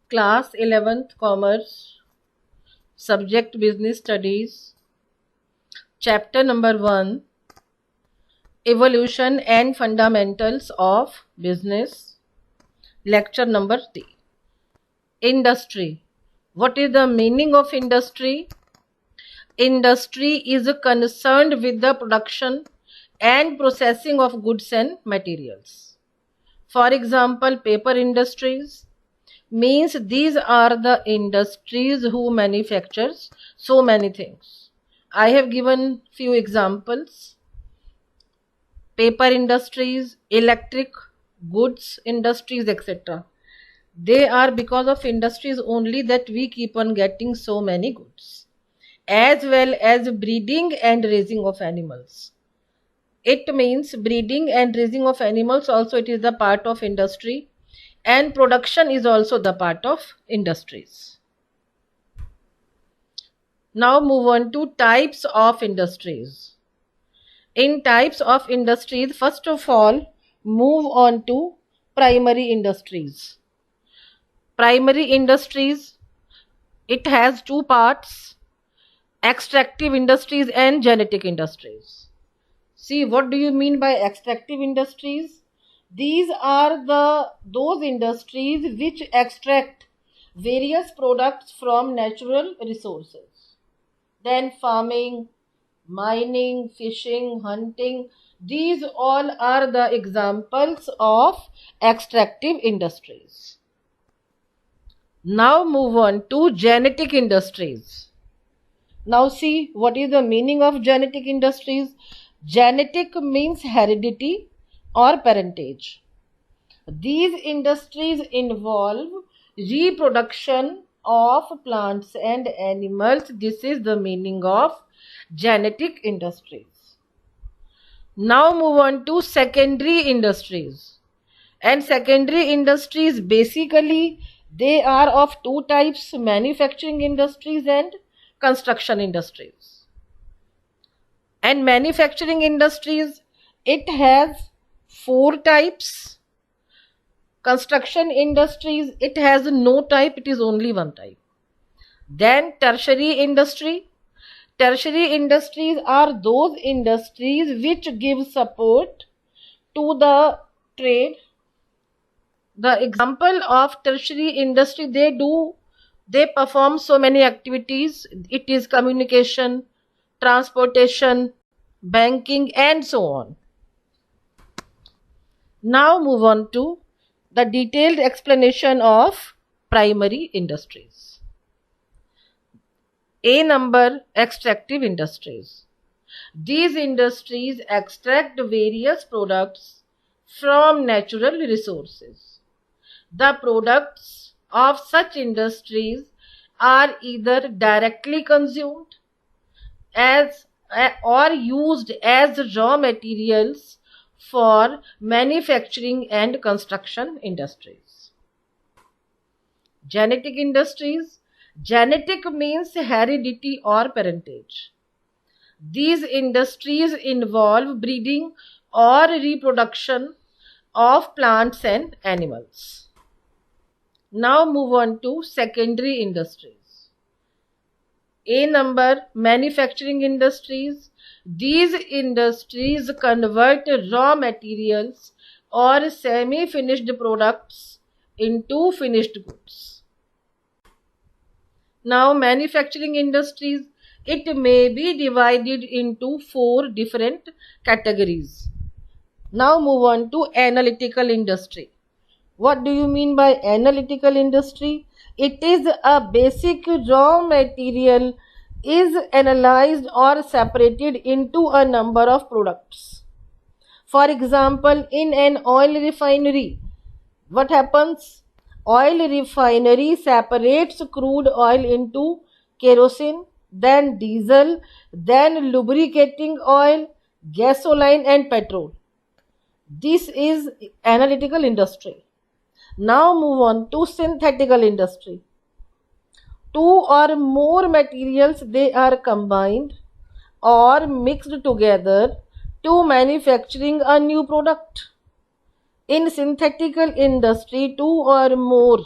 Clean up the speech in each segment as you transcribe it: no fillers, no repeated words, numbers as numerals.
Class 11th Commerce, Subject Business Studies, Chapter number 1, Evolution and Fundamentals of Business, Lecture number 3. Industry. What is the meaning of industry? Industry is concerned with the production and processing of goods and materials. For example, paper industries means these are the industries who manufactures so many things. I have given few examples. Paper industries, electric goods industries, etc. They are because of industries only that we keep on getting so many goods, as well as breeding and raising of animals. It means breeding and raising of animals also, it is the part of industry, and production is also the part of industries. Now move on to types of industries. In types of industries, first of all, move on to primary industries. Primary industries, it has two parts: extractive industries and genetic industries. See, what do you mean by extractive industries? These are those industries which extract various products from natural resources. Then farming, mining, fishing, hunting, these all are the examples of extractive industries. Now move on to genetic industries. Now see, what is the meaning of genetic industries? Genetic means heredity or parentage. These industries involve reproduction of plants and animals. This is the meaning of genetic industries. Now move on to secondary industries. And secondary industries, basically they are of two types: manufacturing industries and construction industries. And manufacturing industries, it has four types. Construction industries, it has no type, it is only one type. Then tertiary industry. Tertiary industries are those industries which give support to the trade. The example of tertiary industry, they perform so many activities. It is communication, transportation, banking, and so on. Now move on to the detailed explanation of primary industries. A number, extractive industries. These industries extract various products from natural resources. The products of such industries are either directly consumed as or used as raw materials for manufacturing and construction industries. Genetic industries. Genetic means heredity or parentage. These industries involve breeding or reproduction of plants and animals. Now move on to secondary industries. A number, manufacturing industries. These industries convert raw materials or semi-finished products into finished goods. Now manufacturing industries, it may be divided into four different categories. Now move on to analytical industry. What do you mean by analytical industry? It is a basic raw material is analyzed or separated into a number of products. For example, in an oil refinery, what happens? Oil refinery separates crude oil into kerosene, then diesel, then lubricating oil, gasoline, and petrol. This is analytical industry. Now move on to synthetical industry. Two or more materials, they are combined or mixed together to manufacturing a new product. In synthetical industry, two or more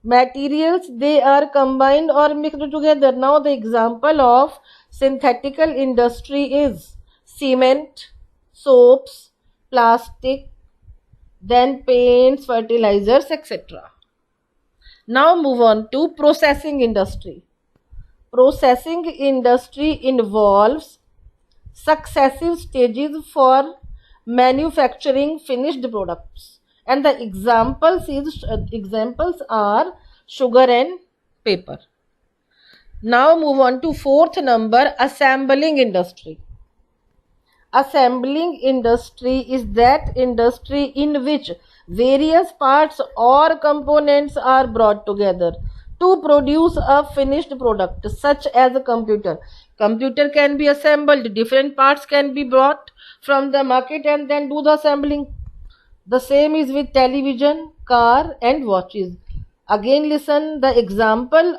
Materials, they are combined or mixed together. Now the example of synthetical industry is cement, soaps, plastic, then paints, fertilizers, etc. Now move on to processing industry. Processing industry involves successive stages for manufacturing finished products, and the examples are sugar and paper. Now move on to fourth number, assembling industry. Assembling industry is that industry in which various parts or components are brought together to produce a finished product, such as a computer. Computer can be assembled, different parts can be brought from the market and then do the assembling. The same is with television, car and watches. Again listen, the examples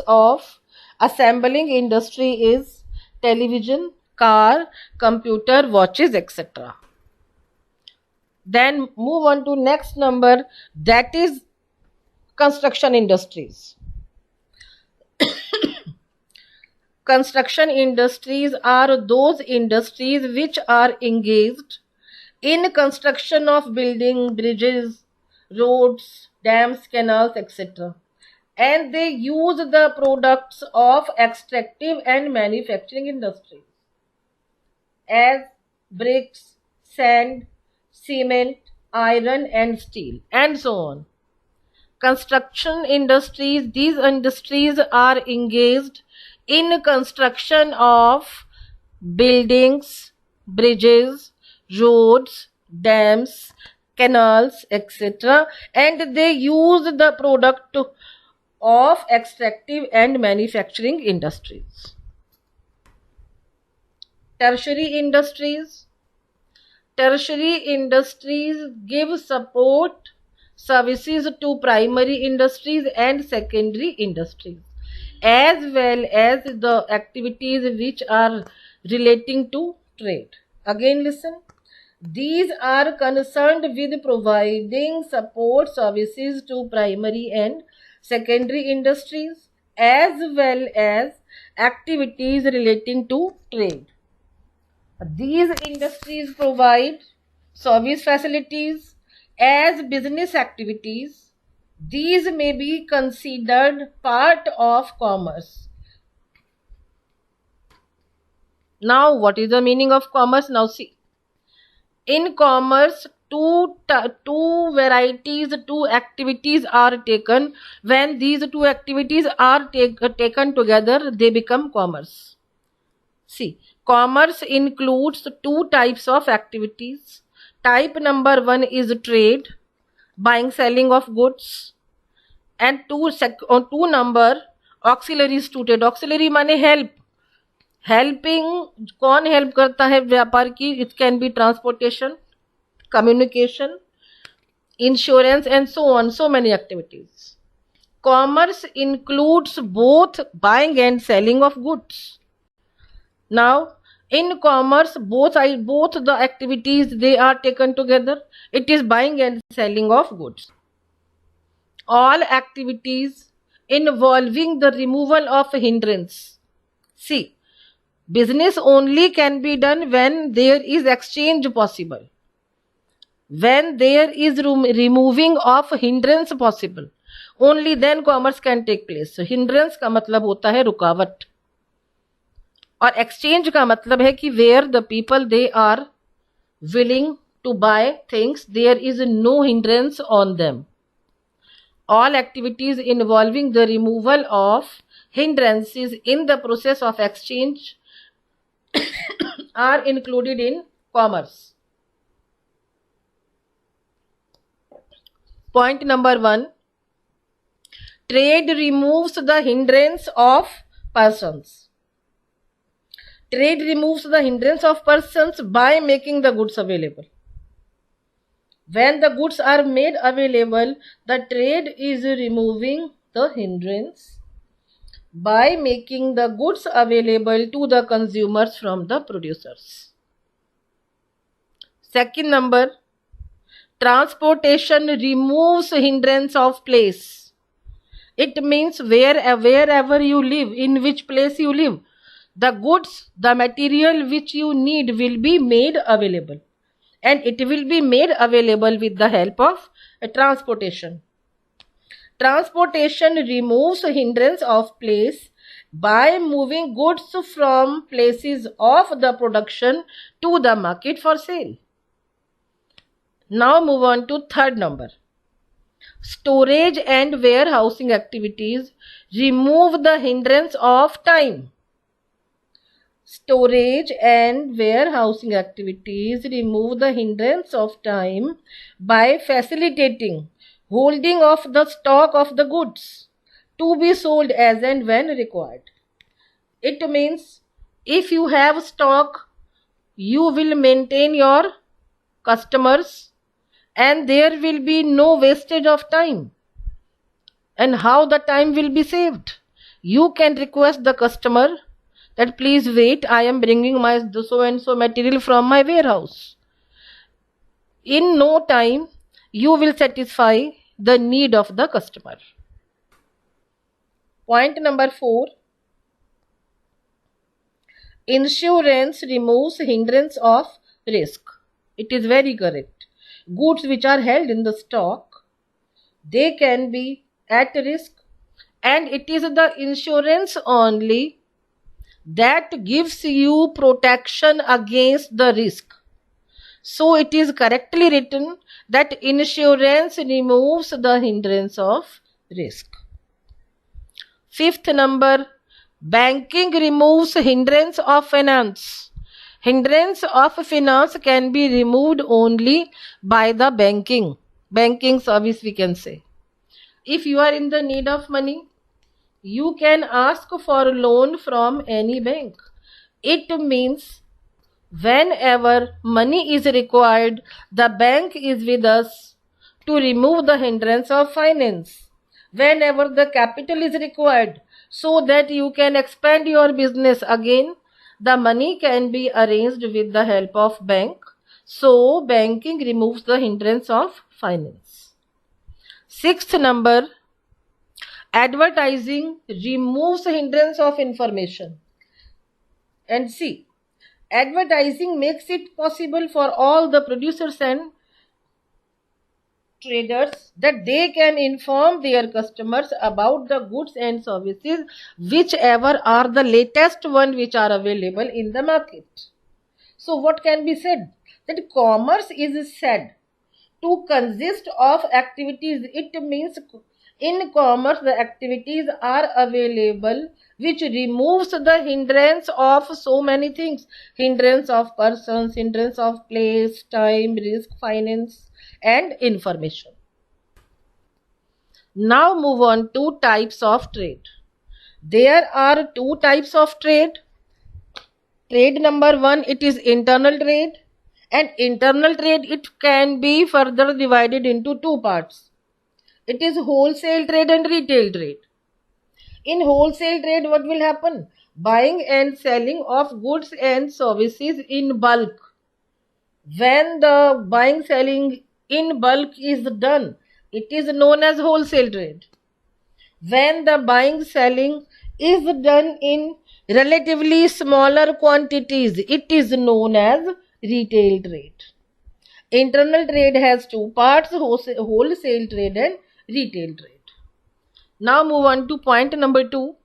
of assembling industry is television, car, computer, watches, etc. Then move on to next number, that is construction industries. Construction industries are those industries which are engaged in construction of buildings, bridges, roads, dams, canals, etc. And they use the products of extractive and manufacturing industries as bricks, sand, cement, iron and steel and so on. Construction industries, these industries are engaged in construction of buildings, bridges, roads, dams, canals, etc. and they use the product of extractive and manufacturing industries. Tertiary industries. Tertiary industries give support services to primary industries and secondary industries, as well as the activities which are relating to trade. Again listen, these are concerned with providing support services to primary and secondary industries as well as activities relating to trade. These industries provide service facilities as business activities. These may be considered part of commerce. Now, what is the meaning of commerce? Now, see. In commerce, two activities are taken. When these two activities are taken together, they become commerce. See, commerce includes two types of activities. Type number one is trade, buying, selling of goods, and two number auxiliaries to trade. Auxiliary माने help. Helping, कौन help करता है व्यापार की? It can be transportation, communication, insurance, and so on. So many activities. Commerce includes both buying and selling of goods. Now, in commerce, both the activities, they are taken together. It is buying and selling of goods. All activities involving the removal of hindrance. See, business only can be done when there is exchange possible. When there is removing of hindrance possible, only then commerce can take place. So, hindrance का मतलब होता है रुकावट, और exchange का मतलब है कि where the people they are willing to buy things, there is no hindrance on them. All activities involving the removal of hindrances in the process of exchange are included in commerce. Point number 1. Trade removes the hindrance of persons. Trade removes the hindrance of persons by making the goods available. When the goods are made available, the trade is removing the hindrance by making the goods available to the consumers from the producers. Second number, Transportation removes hindrance of place. It means wherever you live, in which place you live, the goods, the material which you need will be made available, and it will be made available with the help of transportation. Transportation removes hindrance of place by moving goods from places of the production to the market for sale. Now move on to third number. Storage and warehousing activities remove the hindrance of time. Storage and warehousing activities remove the hindrance of time by facilitating holding of the stock of the goods to be sold as and when required. It means if you have stock, you will maintain your customers and there will be no wastage of time. And how the time will be saved? You can request the customer that please wait, I am bringing my so and so material from my warehouse. In no time, you will satisfy the need of the customer. Point number 4. Insurance removes hindrance of risk. It is very correct. Goods which are held in the stock, they can be at risk, and it is the insurance only that gives you protection against the risk. So it is correctly written that insurance removes the hindrance of risk. Fifth number, banking removes hindrance of finance. Hindrance of finance can be removed only by the banking service, we can say. If you are in the need of money, you can ask for a loan from any bank. It means whenever money is required, the bank is with us to remove the hindrance of finance. Whenever the capital is required so that you can expand your business again, the money can be arranged with the help of bank. So banking removes the hindrance of finance. Sixth number, advertising removes hindrance of information. And see, advertising makes it possible for all the producers and traders that they can inform their customers about the goods and services whichever are the latest one which are available in the market. So what can be said? That commerce is said to consist of activities. It means in commerce the activities are available which removes the hindrance of so many things. Hindrance of persons, hindrance of place, time, risk, finance and information. Now move on to types of trade. There are two types of trade. Trade number 1, it is internal trade. And internal trade, it can be further divided into two parts. It is wholesale trade and retail trade. In wholesale trade, what will happen? Buying and selling of goods and services in bulk. When the buying selling in bulk is done, it is known as wholesale trade. When the buying selling is done in relatively smaller quantities, it is known as retail trade. Internal trade has two parts, wholesale trade and retail trade. Now move on to point number 2.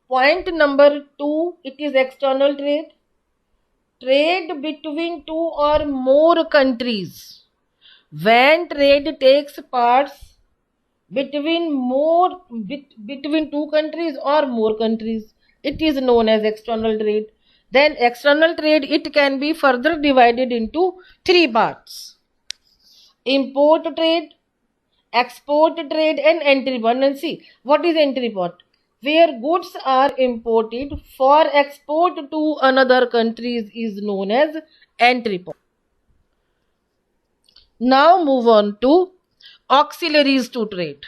Point number 2, it is external trade. Trade between two or more countries. When trade takes parts between two countries or more countries, it is known as external trade. Then external trade, it can be further divided into three parts. Import trade, export trade and entry port. And see, what is entry port? Where goods are imported for export to another countries is known as entry port. Now move on to auxiliaries to trade.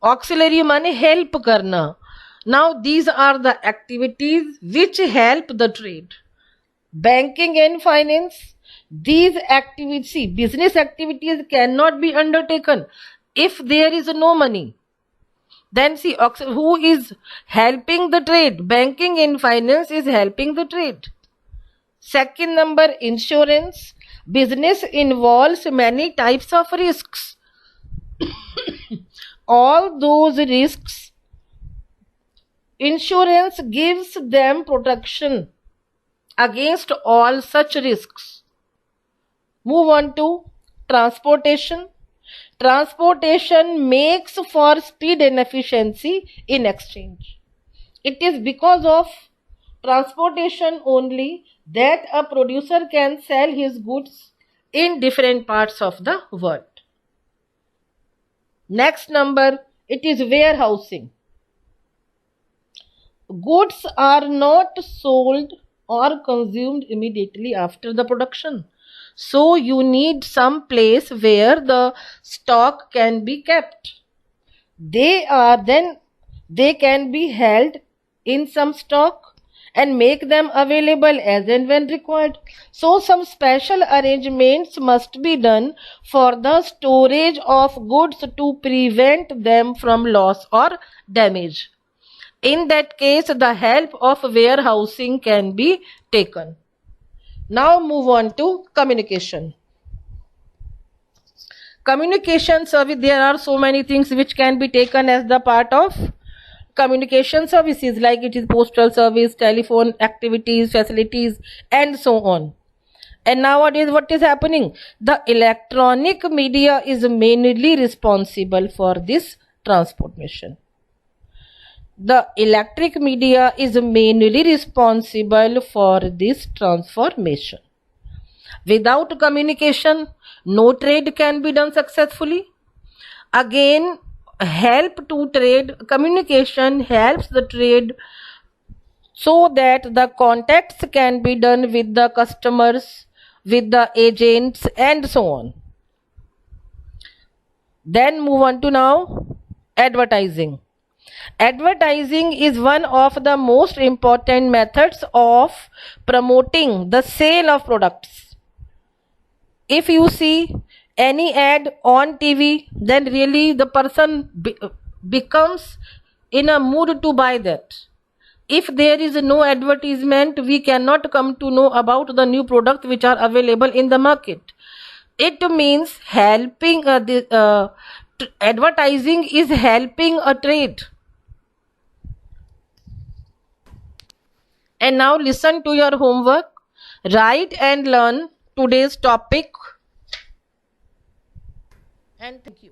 Auxiliary means help karna. Now these are the activities which help the trade. Banking and finance. These activities, see, business activities cannot be undertaken if there is no money. Then see, who is helping the trade? Banking and finance is helping the trade. Second number, insurance. Business involves many types of risks. All those risks, insurance gives them protection against all such risks. Move on to transportation. Transportation makes for speed and efficiency in exchange. It is because of transportation only that a producer can sell his goods in different parts of the world. Next number, it is warehousing. Goods are not sold or consumed immediately after the production. So you need some place where the stock can be kept. They can be held in some stock and make them available as and when required. So some special arrangements must be done for the storage of goods to prevent them from loss or damage. In that case, the help of warehousing can be taken. Now move on to communication. Communication service, there are so many things which can be taken as the part of communication services, like it is postal service, telephone activities, facilities, and so on. And nowadays what is happening? The electronic media is mainly responsible for this transformation. The electric media is mainly responsible for this transformation. Without communication, no trade can be done successfully. Again, help to trade, communication helps the trade so that the contacts can be done with the customers, with the agents, and so on. Then move on to now advertising. Advertising is one of the most important methods of promoting the sale of products. If you see any ad on TV, then really the person becomes in a mood to buy that. If there is no advertisement, we cannot come to know about the new products which are available in the market. It means helping advertising is helping a trade. And now listen to your homework. Write and learn today's topic. And thank you.